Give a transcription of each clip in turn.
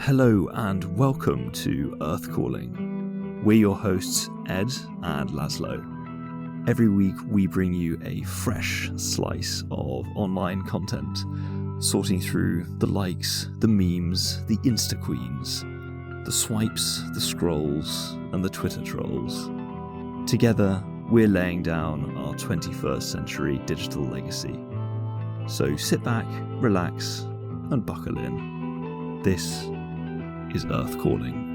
Hello and welcome to Earth Calling. We're your hosts, Ed and Lazlo. Every week we bring you a fresh slice of online content, sorting through the likes, the memes, the insta-Queens, the swipes, the scrolls, and the Twitter trolls. Together, we're laying down our 21st century digital legacy. So sit back, relax, and buckle in. This is Earth Calling.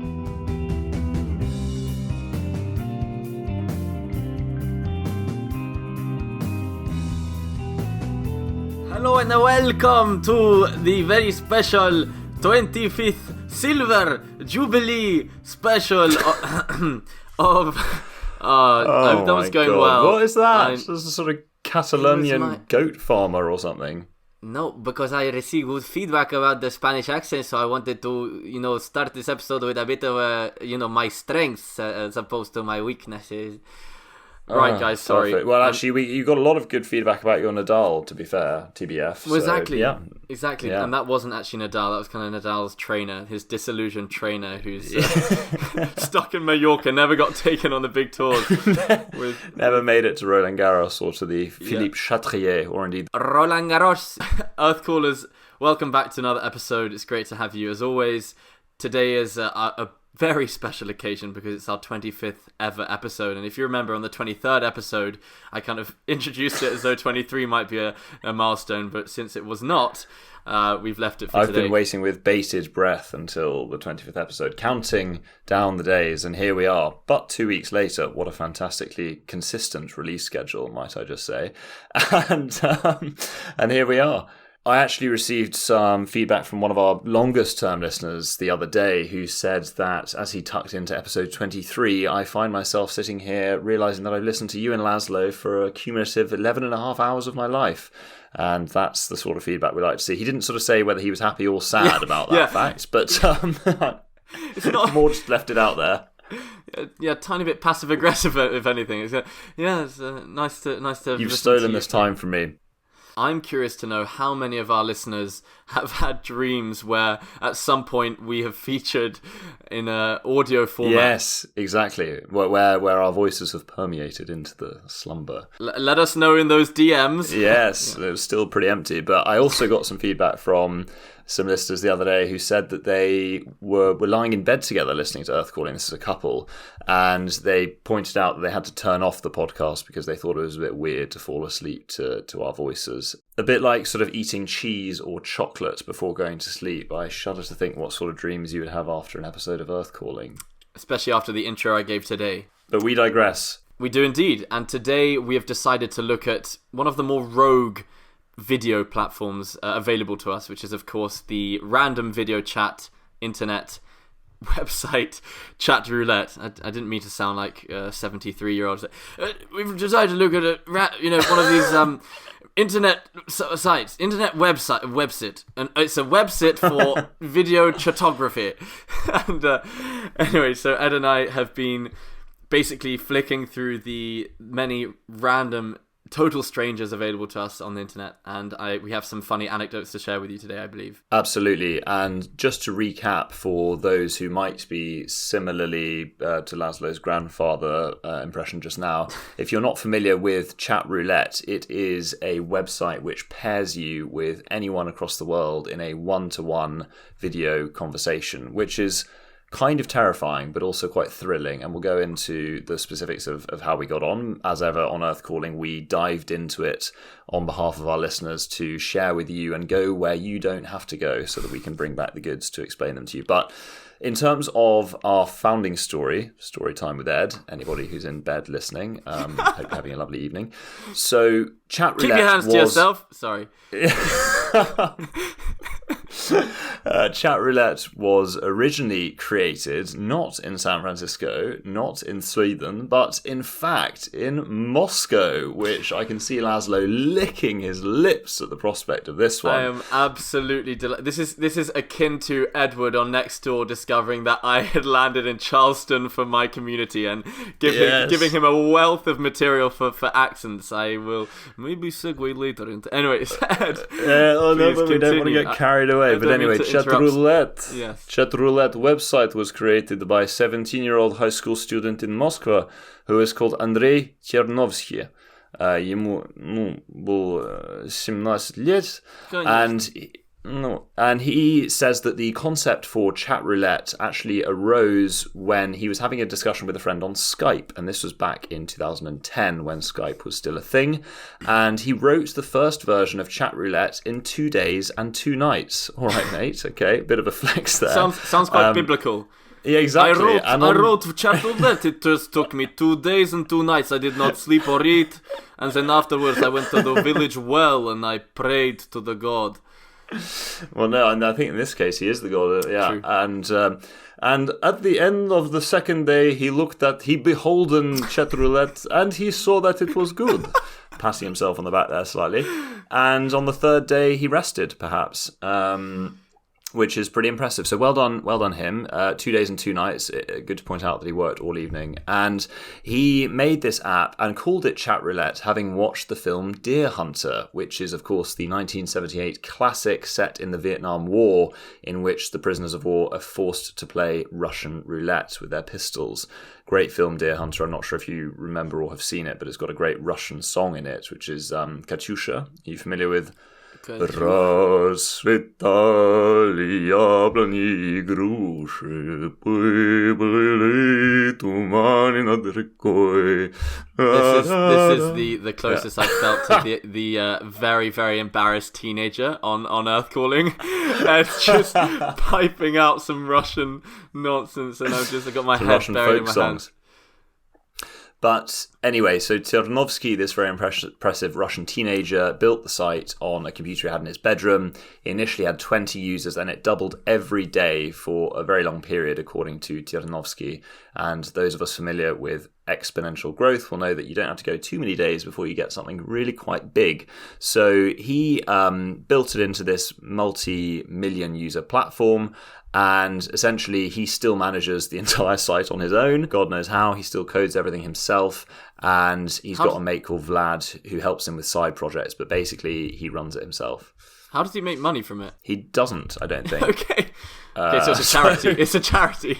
Hello and welcome to the very special 25th Silver Jubilee special of that was going God. well. What is that? This is a sort of Catalonian goat farmer or something. No, because I received good feedback about the Spanish accent, so I wanted to, start this episode with a bit of, my strengths as opposed to my weaknesses. Right, guys, sorry. Perfect. Well, actually, you got a lot of good feedback about your Nadal, to be fair, TBF. Well, exactly. Yeah. Exactly. Yeah. And that wasn't actually Nadal. That was kind of Nadal's trainer, his disillusioned trainer who's stuck in Mallorca, never got taken on the big tours. Never made it to Roland Garros or to the Philippe Chatrier, or indeed Roland Garros. Earth Callers, welcome back to another episode. It's great to have you as always. Today is a very special occasion because it's our 25th ever episode, and if you remember on the 23rd episode I kind of introduced it as though 23 might be a milestone, but since it was not, we've left it for today. I've been waiting with bated breath until the 25th episode, counting down the days, and here we are, but 2 weeks later. What a fantastically consistent release schedule, might I just say. And here we are. I actually received some feedback from one of our longest term listeners the other day who said that as he tucked into episode 23, I find myself sitting here realising that I've listened to you and Lazlo for a cumulative 11 and a half hours of my life. And that's the sort of feedback we like to see. He didn't sort of say whether he was happy or sad about that fact, but it's not more just left it out there. Yeah, tiny bit passive aggressive if anything. It's nice to. You've stolen this time from me. I'm curious to know how many of our listeners have had dreams where at some point we have featured in an audio format. Yes, exactly. Where our voices have permeated into the slumber. Let us know in those DMs. Yes, it was still pretty empty. But I also got some feedback from some listeners the other day who said that they were lying in bed together listening to Earth Calling. This is a couple. And they pointed out that they had to turn off the podcast because they thought it was a bit weird to fall asleep to our voices. A bit like sort of eating cheese or chocolate before going to sleep. I shudder to think what sort of dreams you would have after an episode of Earth Calling. Especially after the intro I gave today. But we digress. We do indeed. And today we have decided to look at one of the more rogue video platforms available to us, which is of course the random video chat internet website Chatroulette. I didn't mean to sound like a 73-year-old. We've decided to look at one of these internet sites, internet website, and it's a website for video chatography. And anyway, so Ed and I have been basically flicking through the many random total strangers available to us on the internet, and we have some funny anecdotes to share with you today, I believe. Absolutely. And just to recap for those who might be similarly to Lazlo's grandfather impression just now, if you're not familiar with Chatroulette, it is a website which pairs you with anyone across the world in a one-to-one video conversation, which is kind of terrifying, but also quite thrilling. And we'll go into the specifics of how we got on. As ever on Earth Calling, we dived into it on behalf of our listeners to share with you and go where you don't have to go so that we can bring back the goods to explain them to you. But in terms of our founding story time with Ed, anybody who's in bed listening, hope you're having a lovely evening. So Chatroulette keep your hands to yourself. Sorry. Chatroulette was originally created not in San Francisco, not in Sweden, but in fact in Moscow, which I can see Lazlo licking his lips at the prospect of this one. I am absolutely delighted. This is akin to Edward on Nextdoor discovering that I had landed in Charleston for my community and giving him a wealth of material for accents. I will maybe segue later into... Anyway, Ed, we don't want to get carried away. but anyway, Chatroulette. Yes. Chatroulette website was created by a 17-year-old high school student in Moscow who is called Andrei Chernovsky. Ему было 17 лет, and he says that the concept for Chatroulette actually arose when he was having a discussion with a friend on Skype, and this was back in 2010 when Skype was still a thing, and he wrote the first version of Chatroulette in 2 days and 2 nights. All right, mate, okay, bit of a flex there. Sounds quite biblical. Yeah, exactly. I wrote Chatroulette. It just took me 2 days and 2 nights. I did not sleep or eat, and then afterwards I went to the village well and I prayed to the god. Well, no, and I think in this case he is the god. Yeah, true. And at the end of the second day, he beholden Chatroulette, and he saw that it was good, patting himself on the back there slightly. And on the third day, he rested, perhaps. Which is pretty impressive. So well done him. 2 days and 2 nights. Good to point out that he worked all evening. And he made this app and called it Chatroulette, having watched the film Deer Hunter, which is, of course, the 1978 classic set in the Vietnam War, in which the prisoners of war are forced to play Russian roulette with their pistols. Great film, Deer Hunter. I'm not sure if you remember or have seen it, but it's got a great Russian song in it, which is Katyusha. Are you familiar with... Расцветали яблони и груши, были туманы над рекой. This is the closest I've felt to the very, very embarrassed teenager on Earth Calling. It's just piping out some Russian nonsense, and I've got my head Russian buried in my folk hands. songs. But anyway, so Chernovsky, this very impressive Russian teenager, built the site on a computer he had in his bedroom. He initially had 20 users, and it doubled every day for a very long period, according to Chernovsky. And those of us familiar with exponential growth will know that you don't have to go too many days before you get something really quite big. So he built it into this multi-million user platform. And essentially, he still manages the entire site on his own. God knows how. He still codes everything himself. And he's got a mate called Vlad who helps him with side projects. But basically, he runs it himself. How does he make money from it? He doesn't, I don't think. Okay, so it's a charity. It's a charity.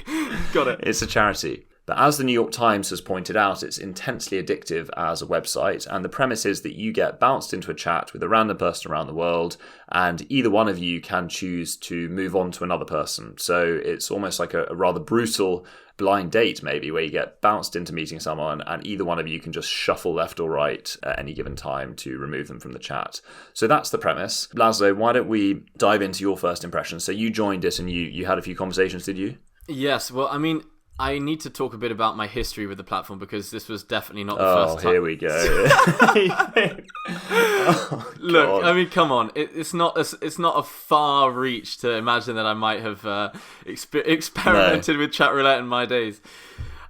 Got it. It's a charity. But as the New York Times has pointed out, it's intensely addictive as a website, and the premise is that you get bounced into a chat with a random person around the world, and either one of you can choose to move on to another person. So it's almost like a rather brutal blind date, maybe, where you get bounced into meeting someone, and either one of you can just shuffle left or right at any given time to remove them from the chat. So that's the premise. Lazlo, why don't we dive into your first impression? So you joined it, and you had a few conversations, did you? Yes, well, I mean, I need to talk a bit about my history with the platform because this was definitely not the first time. Oh, here we go. Look, I mean, come on. It's not a far reach to imagine that I might have experimented with Chatroulette in my days.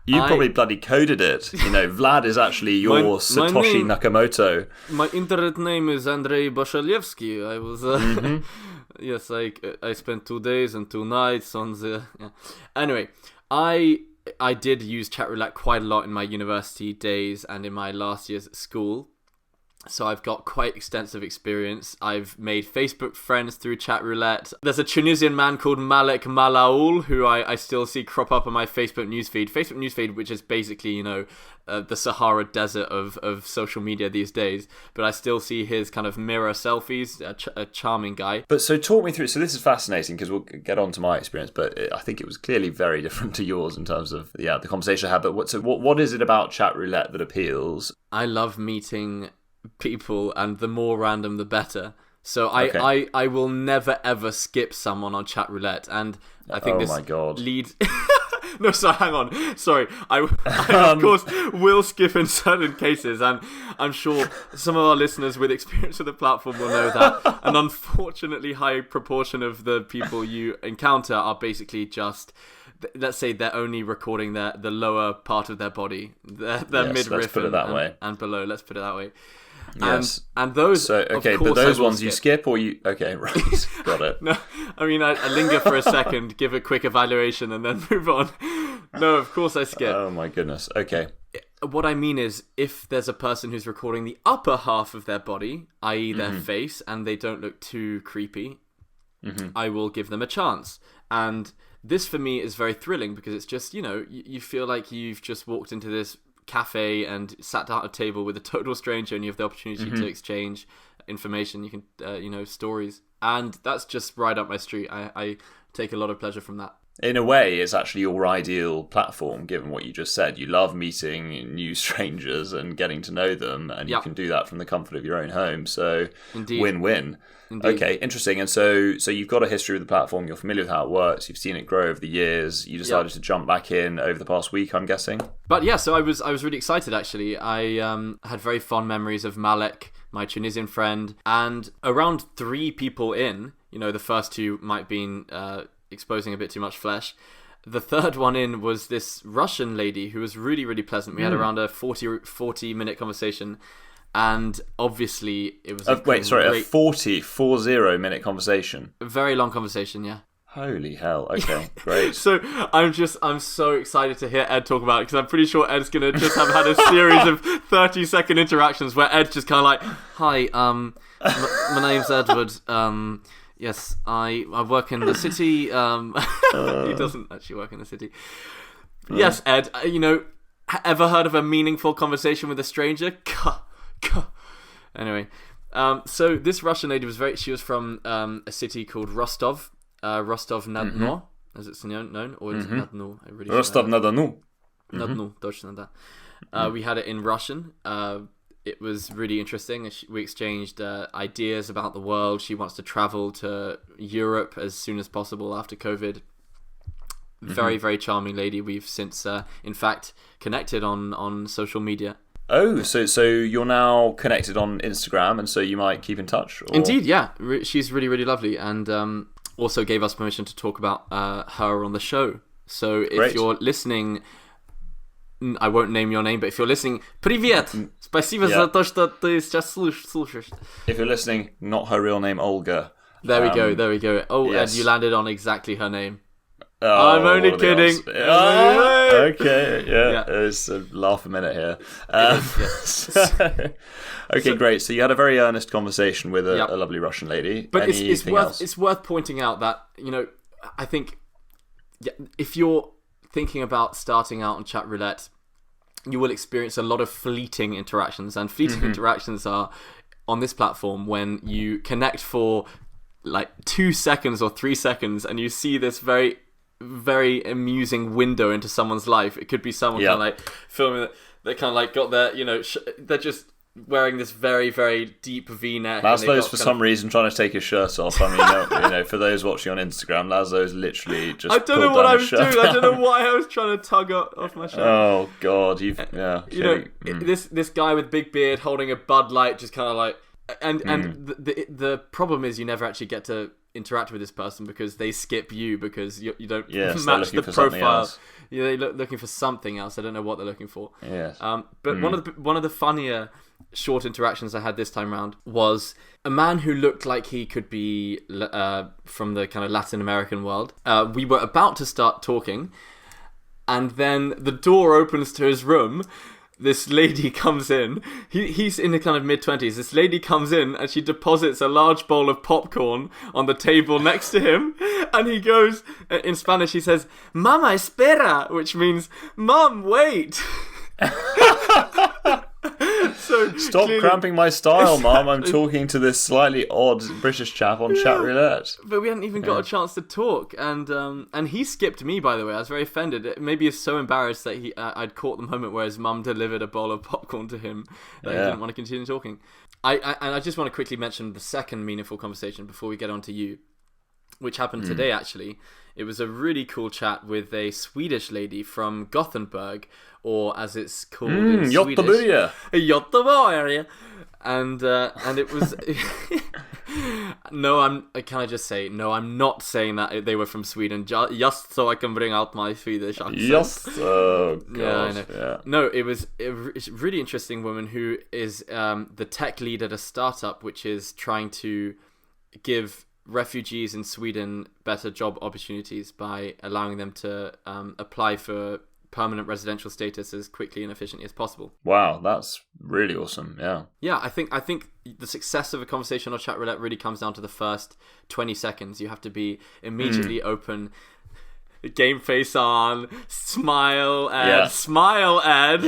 You probably bloody coded it. You know, Vlad is actually your Satoshi Nakamoto. My internet name is Andrei Bashalevsky. I was... Yes, I spent 2 days and 2 nights on the... Yeah. Anyway... I did use Chatroulette quite a lot in my university days and in my last years at school. So I've got quite extensive experience. I've made Facebook friends through Chatroulette. There's a Tunisian man called Malek Malaoul who I still see crop up on my Facebook newsfeed. Facebook newsfeed, which is basically, you know, the Sahara Desert of social media these days. But I still see his kind of mirror selfies, a charming guy. But so talk me through, so this is fascinating because we'll get on to my experience, but I think it was clearly very different to yours in terms of, the conversation I had. But what is it about Chatroulette that appeals? I love meeting people, and the more random the better. So I will never ever skip someone on Chatroulette, and I think this leads... No, sorry, hang on. Sorry, I of course will skip in certain cases, and I'm sure some of our listeners with experience with the platform will know that an unfortunately high proportion of the people you encounter are basically just... Let's say they're only recording the lower part of their body, their midriff, let's put it that way. And below. Let's put it that way. Yes. And those, so, okay, of course, but those ones you skip, or you... Okay, right, got it. No, I mean, I linger for a second, give a quick evaluation, and then move on. No, of course I skip. Oh my goodness, okay. What I mean is, if there's a person who's recording the upper half of their body, i.e. their face, and they don't look too creepy, I will give them a chance. And this for me is very thrilling because it's just, you feel like you've just walked into this cafe and sat down at a table with a total stranger, and you have the opportunity to exchange information. You can, stories, and that's just right up my street. I take a lot of pleasure from that. In a way, it's actually your ideal platform, given what you just said. You love meeting new strangers and getting to know them, and you can do that from the comfort of your own home. So, Indeed. Win-win. Indeed. Okay, interesting. And so you've got a history with the platform. You're familiar with how it works. You've seen it grow over the years. You decided to jump back in over the past week, I'm guessing. But yeah, so I was really excited actually. I had very fond memories of Malek, my Tunisian friend, and around 3 people in. The first 2 might have been exposing a bit too much flesh. The third one in was this Russian lady who was really, really pleasant. We had around a 40-minute conversation, and obviously it was a 40-minute conversation. A very long conversation, yeah. Holy hell! Okay, great. So I'm so excited to hear Ed talk about it because I'm pretty sure Ed's gonna just have had a series of 30-second interactions where Ed's just kind of like, "Hi, my name's Edward. Yes, I work in the city." He doesn't actually work in the city. Yes, Ed. Ever heard of a meaningful conversation with a stranger? Anyway, so this Russian lady she was from a city called Rostov. Rostov-на-Дону, as it's known, or is it Na-Dnu? Rostov-на-Дону. Na-Dnu, точно, да. We had it in Russian. It was really interesting. We exchanged ideas about the world. She wants to travel to Europe as soon as possible after COVID. Very, very charming lady. We've since, in fact, connected on social media. Oh, so you're now connected on Instagram, and so you might keep in touch? Or... Indeed, yeah. She's really, really lovely, and also gave us permission to talk about her on the show. So if you're listening... I won't name your name, but if you're listening, привет! Спасибо за то, что ты сейчас слушаешь. If you're listening, not her real name, Olga. There we go. Oh, yes. Ed, you landed on exactly her name. Oh, I'm only kidding. Okay, yeah. It's a laugh a minute here. Okay, great. So you had a very earnest conversation with a lovely Russian lady. But it's worth pointing out that, I think if you're thinking about starting out on Chatroulette, you will experience a lot of fleeting interactions, and fleeting interactions are on this platform when you connect for like 2 seconds or 3 seconds and you see this very, very amusing window into someone's life. It could be someone kind of like filming it. They kind of like got their, they're just wearing this very, very deep V-neck. Laszlo's for some reason trying to take his shirt off. I mean, for those watching on Instagram, Laszlo's literally just I don't know what I was doing. I don't know why I was trying to tug off my shirt. Oh God, this guy with big beard holding a Bud Light, just kind of like, and the problem is you never actually get to interact with this person because they skip you because you don't match the profile. Yeah, they looking for something else. I don't know what they're looking for. Yes. But one of the funnier short interactions I had this time around was a man who looked like he could be from the kind of Latin American world. We were about to start talking, and then the door opens to his room. This lady comes in. He's in the kind of mid-20s. This lady comes in and she deposits a large bowl of popcorn on the table next to him. And he goes, in Spanish, he says, "Mama, espera," which means, "Mum, wait." So stop cramping my style, Mum. I'm talking to this slightly odd British chap on Chatroulette. But we hadn't even got a chance to talk, and he skipped me. By the way, I was very offended. Maybe he's so embarrassed that I'd caught the moment where his mum delivered a bowl of popcorn to him that he didn't want to continue talking. I just want to quickly mention the second meaningful conversation before we get on to you, which happened today actually. It was a really cool chat with a Swedish lady from Gothenburg, or as it's called in Swedish, Göteborg. And it was can I just say no? I'm not saying that they were from Sweden, just so I can bring out my Swedish accent. Yes, oh god, yeah, I know. Yeah. No, it was a really interesting woman who is the tech lead at a startup which is trying to give refugees in Sweden better job opportunities by allowing them to apply for permanent residential status as quickly and efficiently as possible. Wow, that's really awesome. Yeah, I think the success of a conversation on Chatroulette really comes down to the first 20 seconds. You have to be immediately open, game face on, smile, Ed, smile, Ed.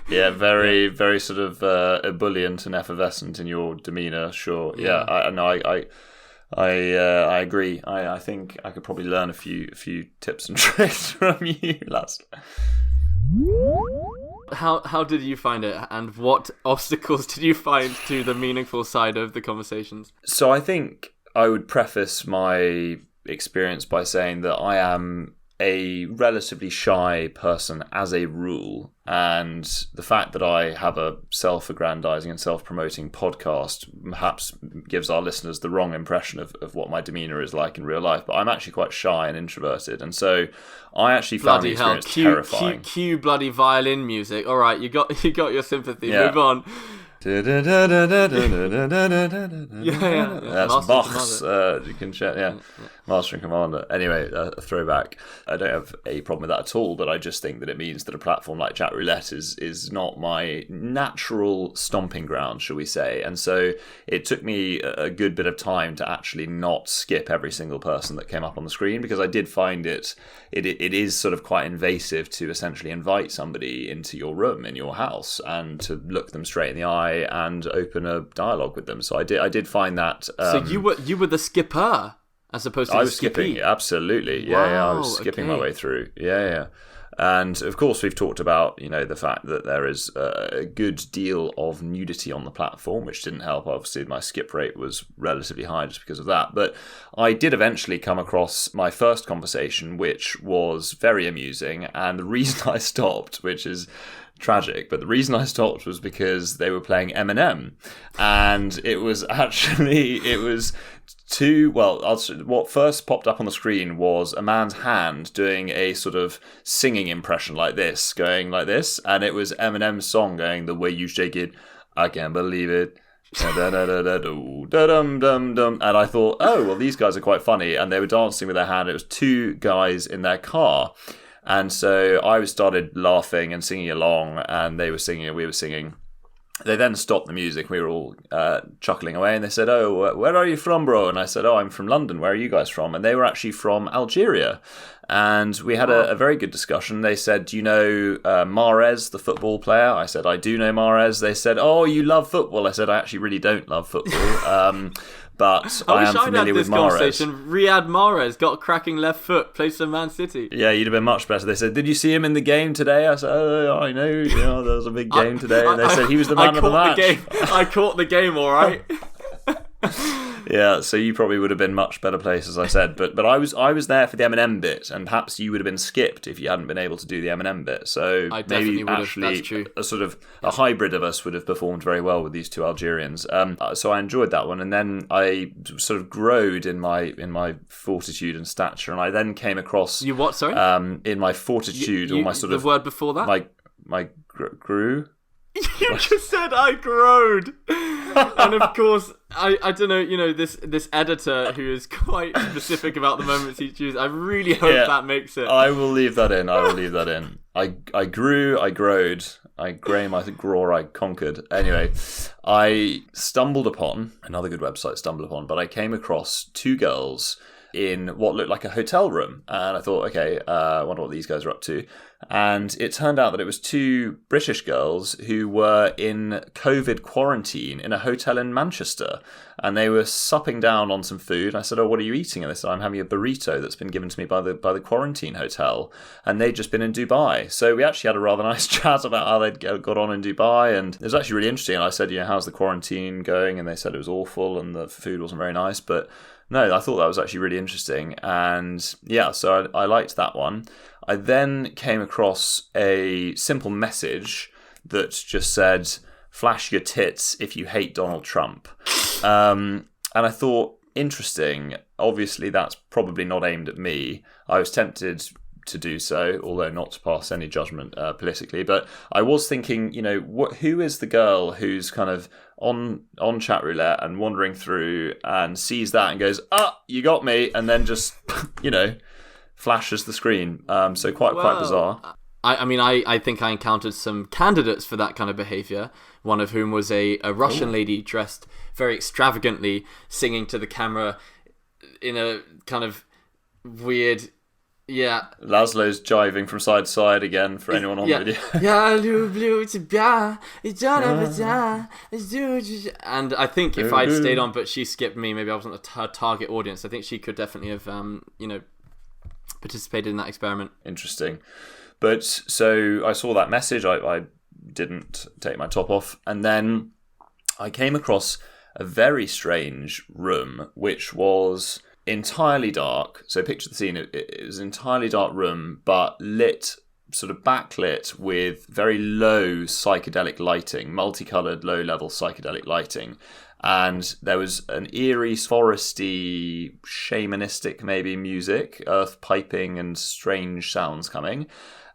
Yeah, very sort of ebullient and effervescent in your demeanour. Sure, I agree. I think I could probably learn a few tips and tricks from you, lads. How did you find it, and what obstacles did you find to the meaningful side of the conversations? So I think I would preface my experience by saying that I am a relatively shy person as a rule, and the fact that I have a self-aggrandizing and self-promoting podcast perhaps gives our listeners the wrong impression of what my demeanour is like in real life, but I'm actually quite shy and introverted, and so I actually found the experience terrifying. Cue bloody violin music. All right, you got your sympathy. Move on. That's Bach's. You can check. Master and Commander. Anyway, a throwback. I don't have a problem with that at all, but I just think that it means that a platform like Chatroulette is not my natural stomping ground, shall we say. And so it took me a good bit of time to actually not skip every single person that came up on the screen, because I did find it is sort of quite invasive to essentially invite somebody into your room in your house and to look them straight in the eye and open a dialogue with them. So I did find that. So you were the skipper, as opposed to I was skipping, absolutely. I was skipping my way through. And of course, we've talked about, the fact that there is a good deal of nudity on the platform, which didn't help. Obviously, my skip rate was relatively high just because of that. But I did eventually come across my first conversation, which was very amusing. And the reason I stopped, which is tragic, but the reason I stopped was because they were playing Eminem, and what first popped up on the screen was a man's hand doing a sort of singing impression like this, going like this, and it was Eminem's song going, "The way you shake it, I can't believe it." And I thought, oh, well, these guys are quite funny, and they were dancing with their hand. It was two guys in their car. And so I started laughing and singing along, and they were singing and we were singing. They then stopped the music. We were all chuckling away, and they said, "Oh, where are you from, bro?" And I said, "Oh, I'm from London. Where are you guys from?" And they were actually from Algeria. And we had a very good discussion. They said, "Do you know Mahrez, the football player?" I said, "I do know Mahrez." They said, "Oh, you love football?" I said, "I actually really don't love football." But I am familiar with Mahrez. Riyad Mahrez got a cracking left foot, plays for Man City. Yeah, you'd have been much better. They said, "Did you see him in the game today?" I said, "Oh, I know. There was a big game today." And they said he was the man of the match. I caught the game, all right. Yeah, so you probably would have been much better placed, as I said. But I was there for the Eminem bit, and perhaps you would have been skipped if you hadn't been able to do the Eminem bit. So maybe actually a sort of a hybrid of us would have performed very well with these two Algerians. So I enjoyed that one, and then I sort of growed in my fortitude and stature, and I then came across you what? Sorry, in my fortitude or my sort of the word before that. My grew. You just said I growed. And of course, I don't know, this editor who is quite specific about the moments he chooses. I really hope that makes it. I will leave that in. I grew, I growed, I grame, I grow, I conquered. Anyway, I stumbled upon, another good website, but I came across two girls in what looked like a hotel room. And I thought, okay, I wonder what these guys are up to. And it turned out that it was two British girls who were in COVID quarantine in a hotel in Manchester. And they were supping down on some food. I said, "Oh, what are you eating?" And they said, "I'm having a burrito that's been given to me by the quarantine hotel." And they'd just been in Dubai. So we actually had a rather nice chat about how they'd got on in Dubai. And it was actually really interesting. And I said, "How's the quarantine going?" And they said it was awful and the food wasn't very nice. But no, I thought that was actually really interesting. And yeah, so I liked that one. I then came across a simple message that just said, "Flash your tits if you hate Donald Trump." And I thought, interesting. Obviously, that's probably not aimed at me. I was tempted to do so, although not to pass any judgment politically. But I was thinking, who is the girl who's kind of on Chatroulette and wandering through and sees that and goes, "Ah, you got me," and then just, flashes the screen. So quite bizarre. I think I encountered some candidates for that kind of behaviour, one of whom was a Russian lady dressed very extravagantly, singing to the camera in a kind of weird... Yeah. Laszlo's jiving from side to side again for anyone on video. And I think if I'd stayed on, but she skipped me, maybe I wasn't her target audience. I think she could definitely have, participated in that experiment. Interesting. But so I saw that message. I didn't take my top off. And then I came across a very strange room, which was entirely dark. So picture the scene. It was an entirely dark room, but lit, sort of backlit with very low psychedelic lighting, multicolored, low-level psychedelic lighting. And there was an eerie, foresty, shamanistic maybe music, earth piping and strange sounds coming.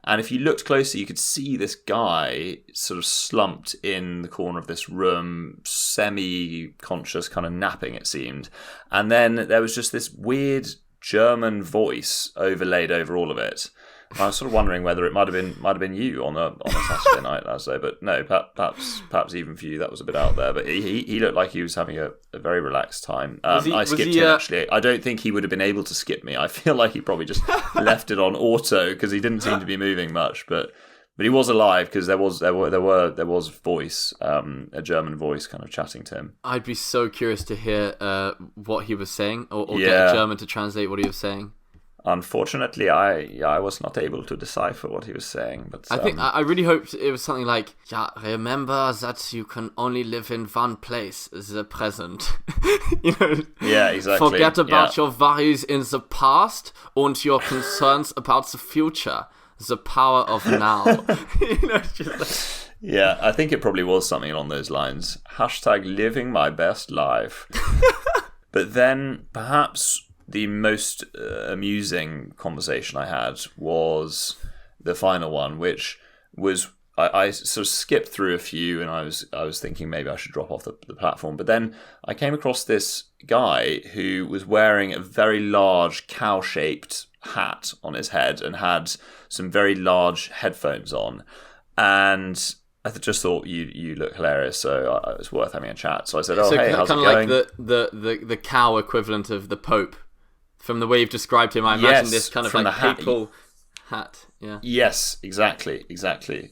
And if you looked closely, you could see this guy sort of slumped in the corner of this room, semi-conscious, kind of napping, it seemed. And then there was just this weird German voice overlaid over all of it. And I was sort of wondering whether it might have been you on a Saturday night, Lazlo. But no, perhaps even for you, that was a bit out there. But he looked like he was having a very relaxed time. I skipped him, actually. I don't think he would have been able to skip me. I feel like he probably just left it on auto because he didn't seem to be moving much. But he was alive because there was voice, a German voice kind of chatting to him. I'd be so curious to hear what he was saying, or get a German to translate what he was saying. Unfortunately, I was not able to decipher what he was saying. But I think I really hoped it was something like, remember that you can only live in one place, the present. Yeah, exactly. Forget about your worries in the past and your concerns about the future. The power of now. Yeah, I think it probably was something along those lines. #living my best life. But then perhaps the most amusing conversation I had was the final one, which was I sort of skipped through a few, and I was thinking maybe I should drop off the platform. But then I came across this guy who was wearing a very large cow-shaped hat on his head and had some very large headphones on, and I just thought you look hilarious, so it was worth having a chat. So I said, hey, how's it going? Kind of like the cow equivalent of the Pope. From the way you've described him, I imagine this kind of like papal hat. Yeah. Yes, exactly.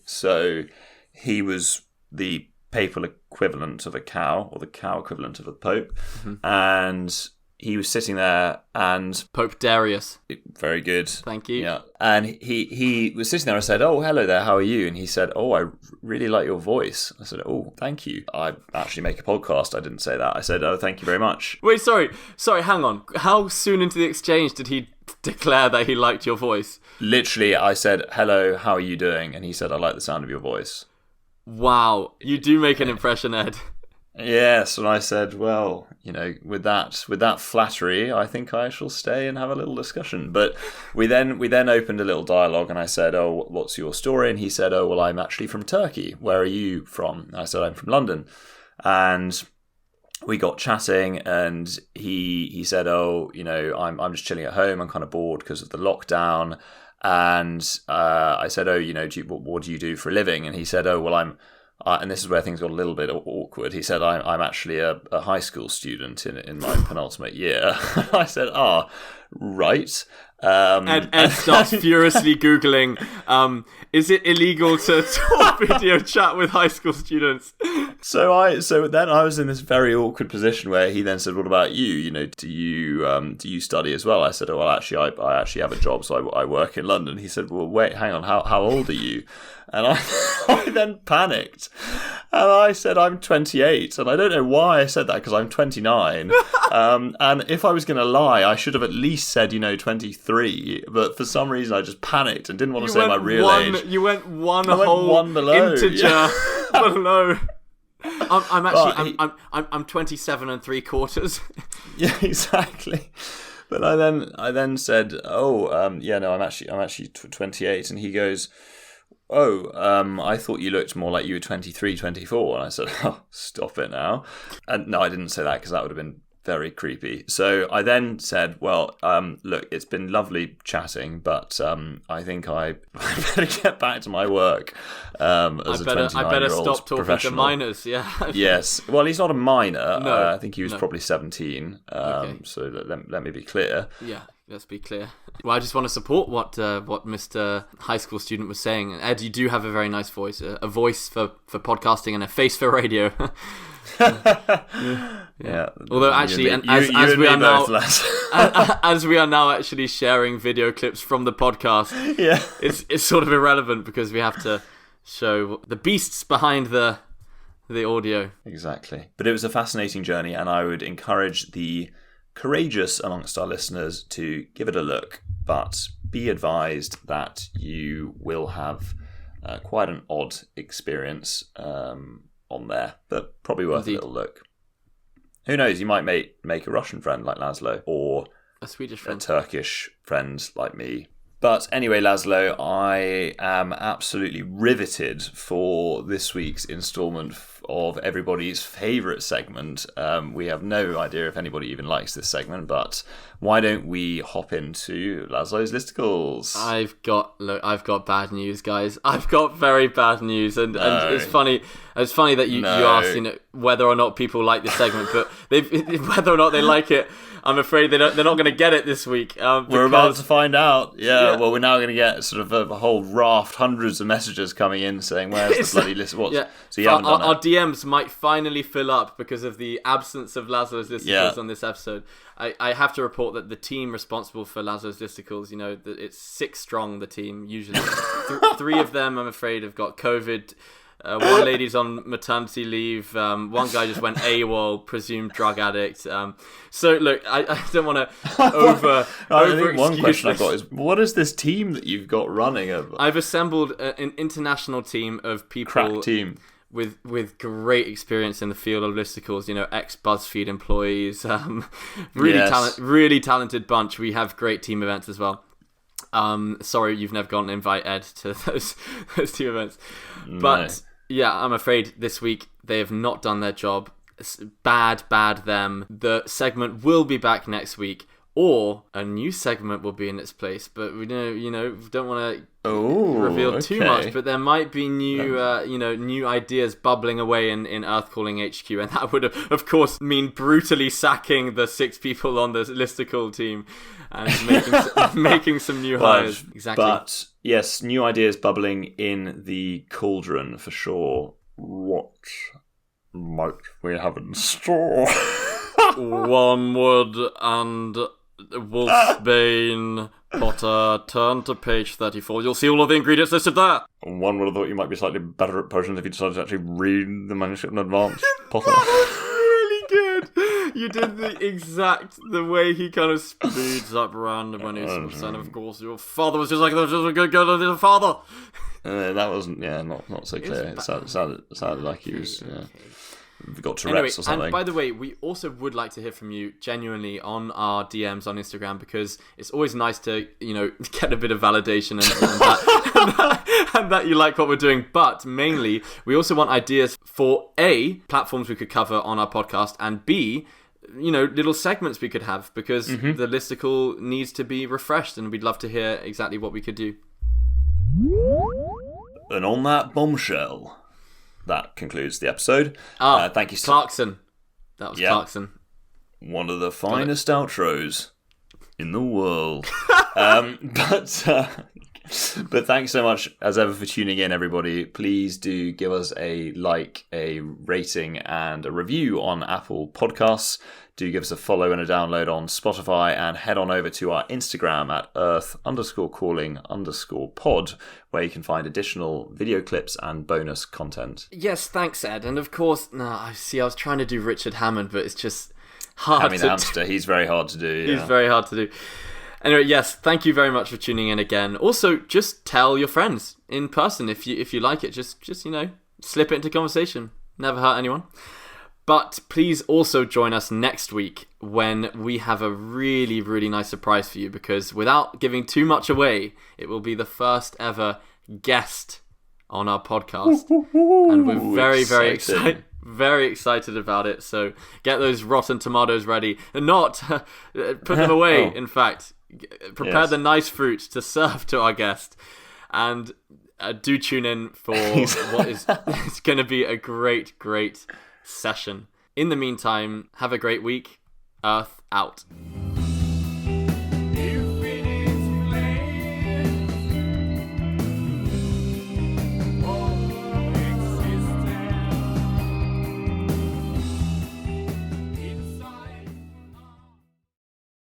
So he was the papal equivalent of a cow, or the cow equivalent of a pope, and he was sitting there, and Pope Darius. Very good. Thank you. Yeah, and he was sitting there. I said, "Oh, hello there. How are you?" And he said, "Oh, I really like your voice." I said, "Oh, thank you. I actually make a podcast." I didn't say that. I said, "Oh, thank you very much." Wait, sorry. Hang on. How soon into the exchange did he declare that he liked your voice? Literally, I said, "Hello, how are you doing?" And he said, "I like the sound of your voice." Wow, you do make an impression, Ed. Yes, and I said, well, with that flattery, I think I shall stay and have a little discussion. But we then opened a little dialogue, and I said, oh, what's your story? And he said, oh, well, I'm actually from Turkey. Where are you from? And I said, I'm from London. And we got chatting, and he said, oh, I'm just chilling at home. I'm kind of bored because of the lockdown. And I said, oh, what do you do for a living? And he said, oh, well, and this is where things got a little bit awkward. He said, I'm actually a high school student in my penultimate year. I said, right. Ed starts furiously Googling, is it illegal to talk video chat with high school students? So then I was in this very awkward position where he then said, what about you? Do you study as well? I said, oh, well, actually, I actually have a job, so I work in London. He said, well, wait, hang on, how old are you? And I then panicked, and I said, I'm 28, and I don't know why I said that, because I'm 29, and if I was going to lie, I should have at least said, 23, but for some reason I just panicked and didn't want to say my real age. You went one below. Integer below. I'm 27 3/4. Yeah, exactly. But I then said, I'm actually 28, and he goes, I thought you looked more like you were 23, 24. And I said, oh, stop it now. And no, I didn't say that because that would have been very creepy. So I then said, well, look, it's been lovely chatting, but I think I better get back to my work as a 29-year-old I better stop talking to minors, yeah. Yes. Well, he's not a minor. No, I think he was probably 17. Okay. So let me be clear. Yeah, let's be clear. Well, I just want to support what Mr. High School student was saying. Ed, you do have a very nice voice, a voice for podcasting and a face for radio. Yeah. Although actually, as we are now, as we are now actually sharing video clips from the podcast, yeah, it's sort of irrelevant because we have to show the beasts behind the audio. Exactly. But it was a fascinating journey, and I would encourage the courageous amongst our listeners to give it a look. But be advised that you will have quite an odd experience on there, but probably worth a little look. Who knows, you might make a Russian friend like Lazlo, or a Swedish friend, a Turkish friend like me. But anyway, Lazlo, I am absolutely riveted for this week's instalment of everybody's favourite segment. We have no idea if anybody even likes this segment, but why don't we hop into Lazlo's listicles? I've got bad news, guys. I've got very bad news, and it's funny. It's funny that you asked, whether or not people like this segment, but whether or not they like it, I'm afraid they're not going to get it this week. We're about to find out. Yeah, well, we're now going to get sort of a whole raft, hundreds of messages coming in saying, "Where's the bloody list?" So you haven't done our DMs might finally fill up because of the absence of Lazlo's listicles on this episode. I have to report that the team responsible for Lazlo's listicles, it's 6 strong. The team usually 3 of them, I'm afraid, have got COVID. One lady's on maternity leave. One guy just went AWOL, presumed drug addict. So look, I don't want to over. I think one question I've got is, what is this team that you've got running? I've assembled an international team of people. Crack team. With great experience in the field of listicles, ex-BuzzFeed employees, really talented bunch. We have great team events as well. Sorry, you've never gotten an invite, Ed, to those team events. But yeah, I'm afraid this week they have not done their job. Bad them. The segment will be back next week, or a new segment will be in its place. But we don't want to reveal too much. But there might be new ideas bubbling away in Earth Calling HQ, and that would of course mean brutally sacking the 6 people on the listicle team and making some new hires. Exactly. But yes, new ideas bubbling in the cauldron for sure. What might we have in store? Wormwood and Wolfsbane. Potter, turn to page 34. You'll see all of the ingredients listed there. One would have thought you might be slightly better at potions if you decided to actually read the manuscript in advance. Potter. That was really good. You did the way he kind of speeds up random when he's saying, of course, your father was just a good girl as his father. That wasn't, not so clear. It sounded like he was... got Tourette's or something. And by the way, we also would like to hear from you genuinely on our DMs on Instagram, because it's always nice to get a bit of validation and that you like what we're doing. But mainly, we also want ideas for A, platforms we could cover on our podcast, and B, little segments we could have, because the listicle needs to be refreshed, and we'd love to hear exactly what we could do. And on that bombshell, that concludes the episode. Thank you, Clarkson. That was Clarkson. One of the finest outros in the world. But thanks so much, as ever, for tuning in, everybody. Please do give us a like, a rating, and a review on Apple Podcasts. Do give us a follow and a download on Spotify, and head on over to our Instagram at earth_calling_pod, where you can find additional video clips and bonus content. Yes, thanks, Ed. And of course, I was trying to do Richard Hammond, but it's just hard Hamster, he's very hard to do. Yeah. He's very hard to do. Anyway, yes, thank you very much for tuning in again. Also, just tell your friends in person if you like it. Just slip it into conversation. Never hurt anyone. But please also join us next week when we have a really, really nice surprise for you, because without giving too much away, it will be the first ever guest on our podcast. And we're very, very excited. very excited about it. So get those rotten tomatoes ready. And not put them away, in fact. Prepare the nice fruit to serve to our guest. And do tune in for what is it's going to be a great, great session. In the meantime, have a great week. Earth out.